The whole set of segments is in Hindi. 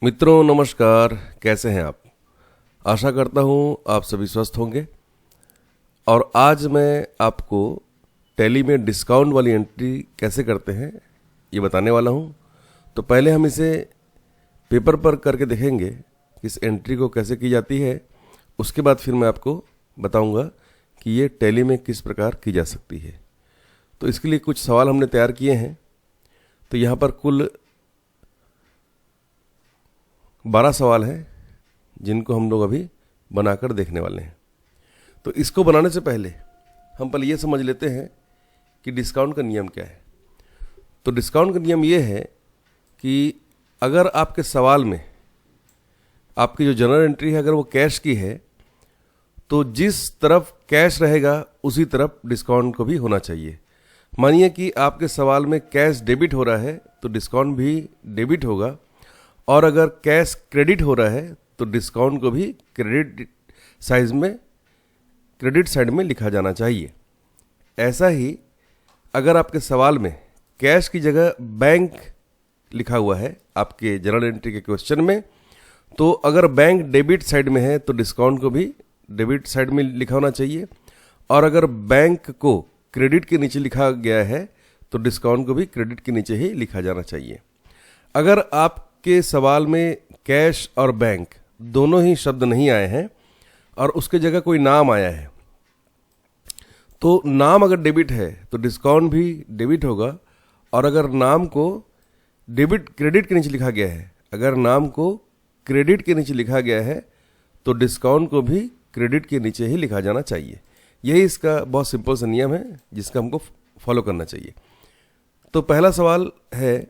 मित्रों नमस्कार, कैसे हैं आप। आशा करता हूं आप सभी स्वस्थ होंगे। और आज मैं आपको टैली में डिस्काउंट वाली एंट्री कैसे करते हैं ये बताने वाला हूं। तो पहले हम इसे पेपर पर करके देखेंगे कि इस एंट्री को कैसे की जाती है। उसके बाद फिर मैं आपको बताऊंगा कि ये टैली में किस प्रकार की जा सकती है। तो इसके लिए कुछ सवाल हमने तैयार किए हैं। तो यहाँ पर कुल 12 सवाल हैं जिनको हम लोग अभी बनाकर देखने वाले हैं। तो इसको बनाने से पहले हम पहले ये समझ लेते हैं कि डिस्काउंट का नियम क्या है। तो डिस्काउंट का नियम ये है कि अगर आपके सवाल में आपकी जो जनरल एंट्री है अगर वो कैश की है तो जिस तरफ कैश रहेगा उसी तरफ डिस्काउंट को भी होना चाहिए। मानिए कि आपके सवाल में कैश डेबिट हो रहा है तो डिस्काउंट भी डेबिट होगा, और अगर कैश क्रेडिट हो रहा है तो डिस्काउंट को भी क्रेडिट साइड में लिखा जाना चाहिए। ऐसा ही अगर आपके सवाल में कैश की जगह बैंक लिखा हुआ है आपके जनरल एंट्री के क्वेश्चन में, तो अगर बैंक डेबिट साइड में है तो डिस्काउंट को भी डेबिट साइड में लिखा होना चाहिए, और अगर बैंक को क्रेडिट के नीचे लिखा गया है तो डिस्काउंट को भी क्रेडिट के नीचे ही लिखा जाना चाहिए। अगर आपके सवाल में कैश और बैंक दोनों ही शब्द नहीं आए हैं और उसके जगह कोई नाम आया है, तो नाम अगर डेबिट है तो डिस्काउंट भी डेबिट होगा, और अगर नाम को क्रेडिट के नीचे लिखा गया है, अगर नाम को क्रेडिट के नीचे लिखा गया है तो डिस्काउंट को भी क्रेडिट के नीचे ही लिखा जाना चाहिए। यही इसका बहुत सिंपल सा नियम है जिसका हमको फॉलो करना चाहिए। तो पहला सवाल है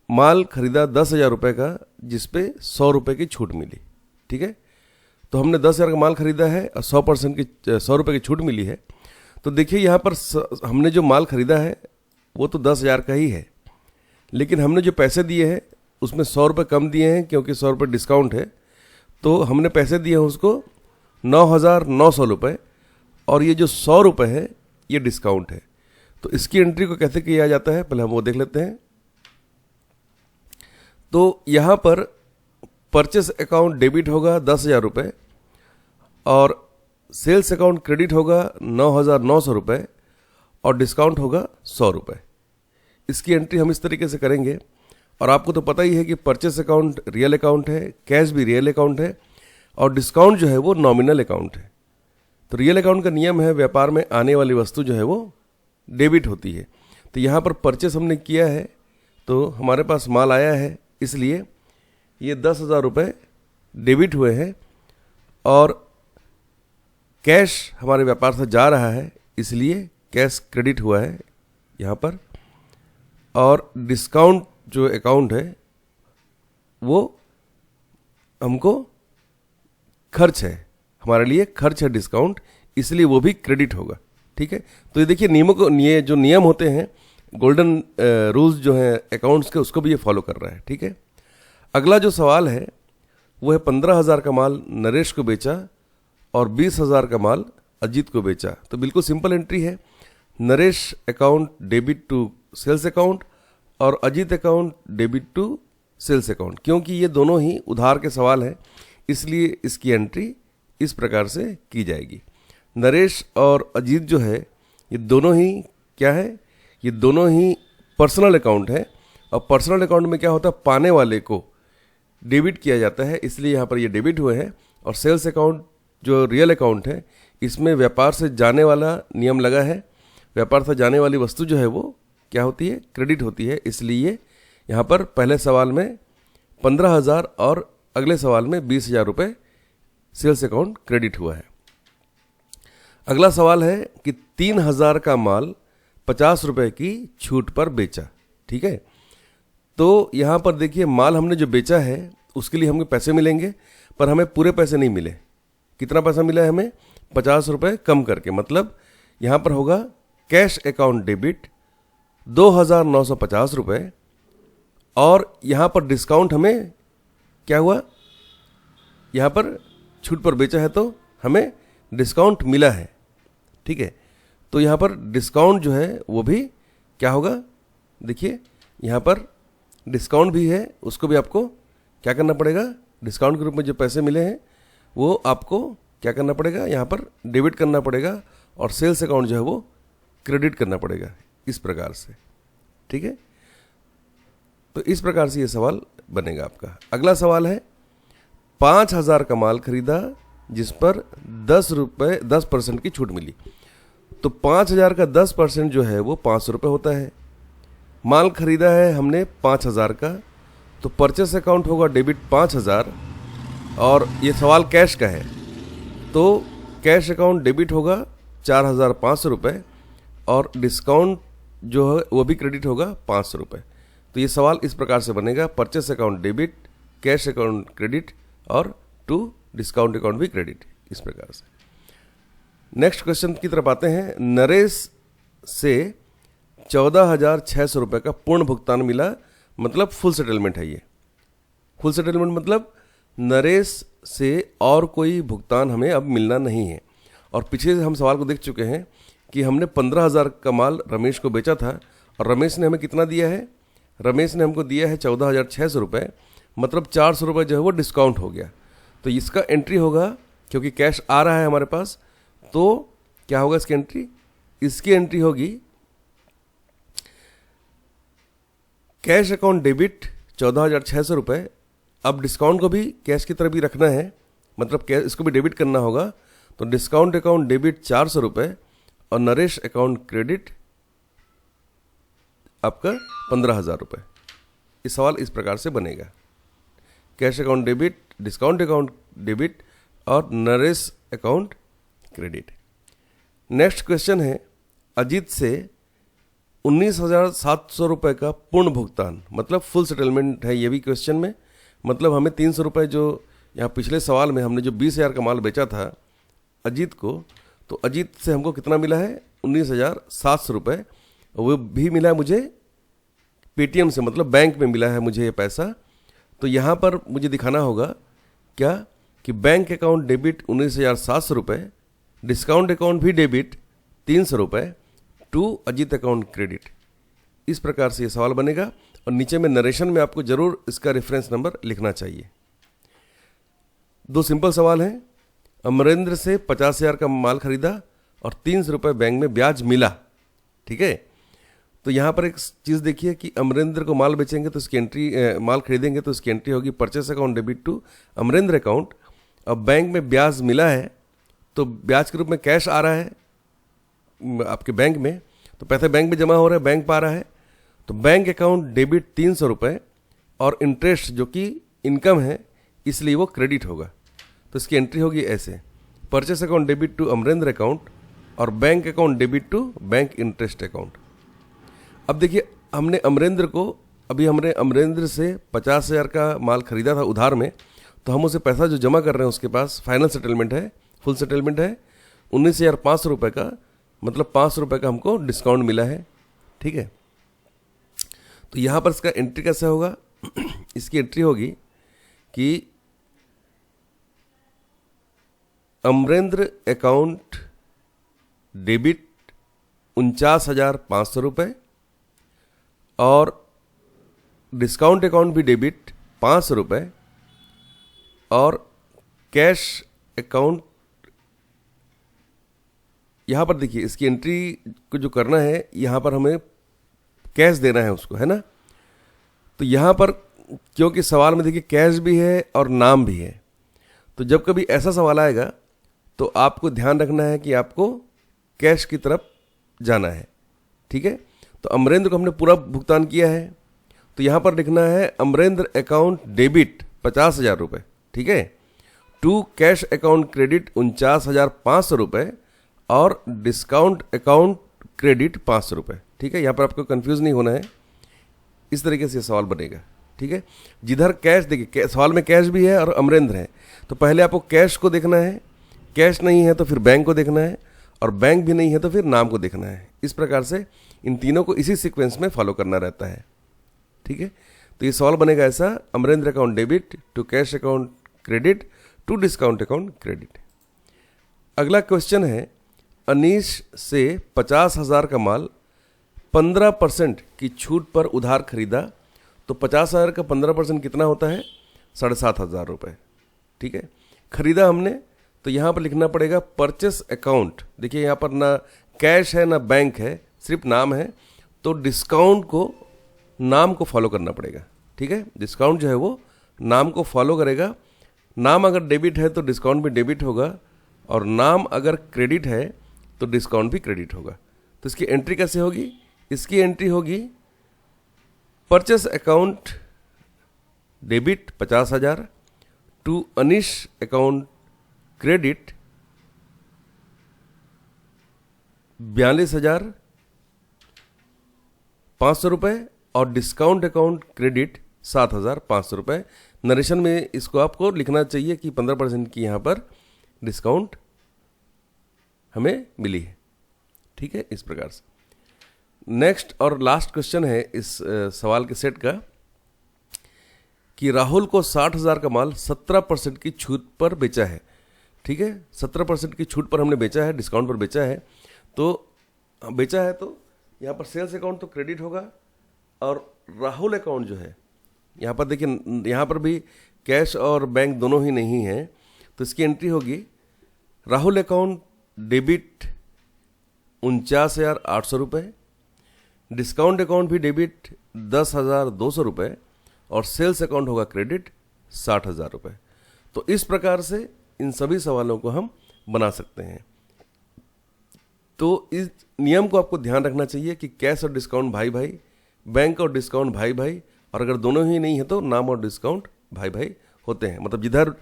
माल खरीदा 10,000 रुपये का जिस पे 100 रुपये की छूट मिली। ठीक है, तो हमने 10,000 का माल खरीदा है और 100 रुपये की छूट मिली है। तो देखिए यहाँ पर हमने जो माल खरीदा है वो तो 10,000 का ही है, लेकिन हमने जो पैसे दिए हैं उसमें 100 रुपये कम दिए हैं क्योंकि 100 रुपये डिस्काउंट है। तो हमने पैसे दिए हैं उसको 9,900 रुपये, और ये जो 100 रुपये है ये डिस्काउंट है। तो इसकी एंट्री को कैसे किया जाता है पहले हम वो देख लेते हैं। तो यहाँ पर परचेस अकाउंट डेबिट होगा 10,000 रुपये और सेल्स अकाउंट क्रेडिट होगा 9,900 रुपये और डिस्काउंट होगा 100 रुपये। इसकी एंट्री हम इस तरीके से करेंगे। और आपको तो पता ही है कि परचेस अकाउंट रियल अकाउंट है, कैश भी रियल अकाउंट है, और डिस्काउंट जो है वो नॉमिनल अकाउंट है। तो रियल अकाउंट का नियम है व्यापार में आने वाली वस्तु जो है वो डेबिट होती है। तो यहाँ पर परचेस हमने किया है तो हमारे पास माल आया है, इसलिए ये 10,000 रुपये डेबिट हुए हैं, और कैश हमारे व्यापार से जा रहा है इसलिए कैश क्रेडिट हुआ है यहाँ पर। और डिस्काउंट जो अकाउंट है वो हमको खर्च है, हमारे लिए खर्च है डिस्काउंट, इसलिए वो भी क्रेडिट होगा। ठीक है, तो ये देखिए ये जो नियम होते हैं गोल्डन रूल्स जो हैं अकाउंट्स के, उसको भी ये फॉलो कर रहा है। ठीक है, अगला जो सवाल है वो है 15,000 का माल नरेश को बेचा और 20,000 का माल अजीत को बेचा। तो बिल्कुल सिंपल एंट्री है, Naresh account debit to sales account और Ajit account debit to sales account. क्योंकि ये दोनों ही उधार के सवाल हैं इसलिए इसकी एंट्री इस प्रकार से की जाएगी। नरेश और अजीत जो है ये दोनों ही क्या है, ये दोनों ही पर्सनल अकाउंट है, और पर्सनल अकाउंट में क्या होता है पाने वाले को डेबिट किया जाता है, इसलिए यहाँ पर ये डेबिट हुए हैं। और सेल्स अकाउंट जो रियल अकाउंट है इसमें व्यापार से जाने वाला नियम लगा है, व्यापार से जाने वाली वस्तु जो है वो क्या होती है, क्रेडिट होती है, इसलिए यहाँ पर पहले सवाल में 15,000 और अगले सवाल में 20,000 रुपये सेल्स अकाउंट क्रेडिट हुआ है। अगला सवाल है कि 3,000 का माल 50 रुपये की छूट पर बेचा। ठीक है, तो यहाँ पर देखिए माल हमने जो बेचा है उसके लिए हमें पैसे मिलेंगे, पर हमें पूरे पैसे नहीं मिले। कितना पैसा मिला है हमें, 50 रुपये कम करके, मतलब यहाँ पर होगा कैश अकाउंट डेबिट 2,950 रुपये, और यहाँ पर डिस्काउंट हमें क्या हुआ, यहाँ पर छूट पर बेचा है तो हमें डिस्काउंट मिला है। ठीक है, तो यहाँ पर डिस्काउंट जो है वो भी क्या होगा, देखिए यहाँ पर डिस्काउंट भी है, उसको भी आपको क्या करना पड़ेगा, डिस्काउंट के रूप में जो पैसे मिले हैं वो आपको क्या करना पड़ेगा, यहाँ पर डेबिट करना पड़ेगा, और सेल्स अकाउंट जो है वो क्रेडिट करना पड़ेगा, इस प्रकार से। ठीक है, तो इस प्रकार से ये सवाल बनेगा आपका। अगला सवाल है 5,000 का माल खरीदा जिस पर 10% की छूट मिली। तो 5,000 का 10% जो है वो 500 रुपये होता है। माल खरीदा है हमने 5,000 का, तो परचेस अकाउंट होगा डेबिट 5,000, और ये सवाल कैश का है तो कैश अकाउंट डेबिट होगा 4,500 रुपये, और डिस्काउंट जो है वो भी क्रेडिट होगा 500 रुपये। तो ये सवाल इस प्रकार से बनेगा, purchase account debit, cash account credit, और टू डिस्काउंट अकाउंट भी क्रेडिट, इस प्रकार से। नेक्स्ट क्वेश्चन की तरफ आते हैं। नरेश से 14,600 रुपये का पूर्ण भुगतान मिला, मतलब फुल सेटलमेंट है ये। फुल सेटलमेंट मतलब नरेश से और कोई भुगतान हमें अब मिलना नहीं है। और पीछे हम सवाल को देख चुके हैं कि हमने 15,000 का माल रमेश को बेचा था, और रमेश ने हमें कितना दिया है, रमेश ने हमको दिया है 14,600 रुपये, मतलब 400 रुपये जो है वो डिस्काउंट हो गया। तो इसका एंट्री होगा, क्योंकि कैश आ रहा है हमारे पास, तो क्या होगा इसकी एंट्री, इसकी एंट्री होगी कैश अकाउंट डेबिट 14,600 रुपये। अब डिस्काउंट को भी कैश की तरह भी रखना है, मतलब इसको भी डेबिट करना होगा, तो डिस्काउंट अकाउंट डेबिट 400 रुपये, और नरेश अकाउंट क्रेडिट आपका 15,000 रुपये। इस सवाल इस प्रकार से बनेगा, cash account debit, discount account debit, और Naresh account credit. Next question है अजीत से 19,700 रुपये का पूर्ण भुगतान, मतलब फुल सेटलमेंट है ये भी क्वेश्चन में। मतलब हमें 300 रुपये जो यहाँ पिछले सवाल में हमने जो 20,000 का माल बेचा था अजीत को, तो अजीत से हमको कितना मिला है, 19,700 रुपये। वो भी मिला है मुझे पेटीएम से, मतलब बैंक में मिला है मुझे ये पैसा। तो यहाँ पर मुझे दिखाना होगा क्या, कि बैंक अकाउंट डेबिट 19,700 रुपये, डिस्काउंट अकाउंट भी डेबिट 300 रुपये, टू अजीत अकाउंट क्रेडिट। इस प्रकार से ये सवाल बनेगा, और नीचे में नरेशन में आपको जरूर इसका रेफरेंस नंबर लिखना चाहिए। दो सिंपल सवाल हैं। अमरेंद्र से 50,000 का माल खरीदा और 300 रुपये बैंक में ब्याज मिला। ठीक है, तो यहाँ पर एक चीज़ देखिए कि अमरेंद्र को माल बेचेंगे तो इसकी एंट्री, माल खरीदेंगे तो इसकी एंट्री होगी purchase account debit to Amarendra account. अब बैंक में ब्याज मिला है, तो ब्याज के रूप में कैश आ रहा है आपके बैंक में, तो पैसे बैंक में जमा हो रहे हैं, बैंक पा रहा है। तो बैंक अकाउंट डेबिट 300 रुपये, और इंटरेस्ट जो कि इनकम है इसलिए वो क्रेडिट होगा। तो इसकी एंट्री होगी ऐसे, purchase account debit to Amarendra account, और bank account debit to bank interest account. अब देखिए हमने अमरेंद्र से 50,000 का माल खरीदा था उधार में, तो हम उसे पैसा जो जमा कर रहे हैं उसके पास फाइनल सेटलमेंट है, फुल सेटलमेंट है 19,500 रुपये का, मतलब 500 रुपये का हमको डिस्काउंट मिला है। ठीक है, तो यहाँ पर इसका एंट्री कैसे होगा, इसकी एंट्री होगी कि अमरेंद्र अकाउंट डेबिट 49,500 रुपये, और डिस्काउंट अकाउंट भी डेबिट 500 रुपये, और कैश अकाउंट, यहाँ पर देखिए इसकी एंट्री को जो करना है, यहाँ पर हमें कैश देना है उसको, है ना। तो यहाँ पर क्योंकि सवाल में देखिए कैश भी है और नाम भी है, तो जब कभी ऐसा सवाल आएगा तो आपको ध्यान रखना है कि आपको कैश की तरफ जाना है। ठीक है, तो अमरेंद्र को हमने पूरा भुगतान किया है, तो यहाँ पर लिखना है अमरेंद्र अकाउंट डेबिट 50,000 रुपये। ठीक है, टू कैश अकाउंट क्रेडिट 49,500 रुपये, और डिस्काउंट अकाउंट क्रेडिट 500 रुपये। ठीक है, यहाँ पर आपको कंफ्यूज नहीं होना है, इस तरीके से सवाल बनेगा। ठीक है, जिधर कैश देखिए सवाल में कैश भी है और अमरेंद्र है, तो पहले आपको कैश को देखना है, कैश नहीं है तो फिर बैंक को देखना है, और बैंक भी नहीं है तो फिर नाम को देखना है। इस प्रकार से इन तीनों को इसी सीक्वेंस में फॉलो करना रहता है। ठीक है, तो ये सवाल बनेगा ऐसा, Amrendra account debit to cash account credit to discount account credit. अगला क्वेश्चन है, अनीश से 50,000 का माल 15% की छूट पर उधार खरीदा, तो तो 50,000 का 15% कितना होता है? 7,500 रुपये। ठीक है, खरीदा हमने, तो यहाँ पर लिखना पड़ेगा परचेस अकाउंट। देखिए यहाँ पर ना कैश है ना बैंक है, सिर्फ नाम है, तो डिस्काउंट को, नाम को फॉलो करना पड़ेगा। ठीक है, डिस्काउंट जो है वो नाम को फॉलो करेगा। नाम अगर डेबिट है तो डिस्काउंट भी डेबिट होगा, और नाम अगर क्रेडिट है तो डिस्काउंट भी क्रेडिट होगा। तो इसकी एंट्री कैसे होगी? इसकी एंट्री होगी purchase account debit 50,000 to Anish account credit 42,500 रुपये और डिस्काउंट अकाउंट क्रेडिट 7,500 रुपये। नरेशन में इसको आपको लिखना चाहिए कि 15% की यहाँ पर डिस्काउंट हमें मिली है। ठीक है, इस प्रकार से। नेक्स्ट और लास्ट क्वेश्चन है इस सवाल के सेट का कि राहुल को 60,000 का माल 17% की छूट पर बेचा है। ठीक है, 17% की छूट पर हमने बेचा है, डिस्काउंट पर बेचा है। तो बेचा है तो यहाँ पर सेल्स अकाउंट तो क्रेडिट होगा, और राहुल अकाउंट जो है यहाँ पर देखिए, यहाँ पर भी कैश और बैंक दोनों ही नहीं है, तो इसकी एंट्री होगी राहुल अकाउंट डेबिट 49,800 रुपये, डिस्काउंट अकाउंट भी डेबिट 10,200 रुपये, और सेल्स अकाउंट होगा क्रेडिट 60,000 रुपये। तो इस प्रकार से इन सभी सवालों को हम बना सकते हैं। तो इस नियम को आपको ध्यान रखना चाहिए कि कैश और डिस्काउंट भाई भाई, बैंक और डिस्काउंट भाई भाई, और अगर दोनों ही नहीं है तो नाम और डिस्काउंट भाई भाई होते हैं। मतलब जिधर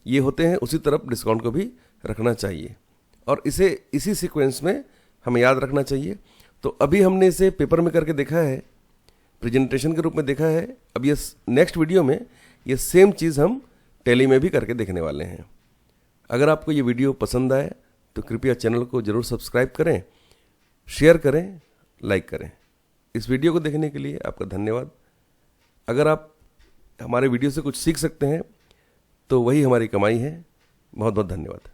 ये होते हैं उसी तरफ डिस्काउंट को भी रखना चाहिए, और इसे इसी सीक्वेंस में हमें याद रखना चाहिए। तो अभी हमने इसे पेपर में करके देखा है, प्रेजेंटेशन के रूप में देखा है। अब ये नेक्स्ट वीडियो में ये सेम चीज़ हम टैली में भी करके देखने वाले हैं। अगर आपको ये वीडियो पसंद आए तो कृपया चैनल को ज़रूर सब्सक्राइब करें, शेयर करें, लाइक करें। इस वीडियो को देखने के लिए आपका धन्यवाद। अगर आप हमारे वीडियो से कुछ सीख सकते हैं तो वही हमारी कमाई है। बहुत बहुत धन्यवाद।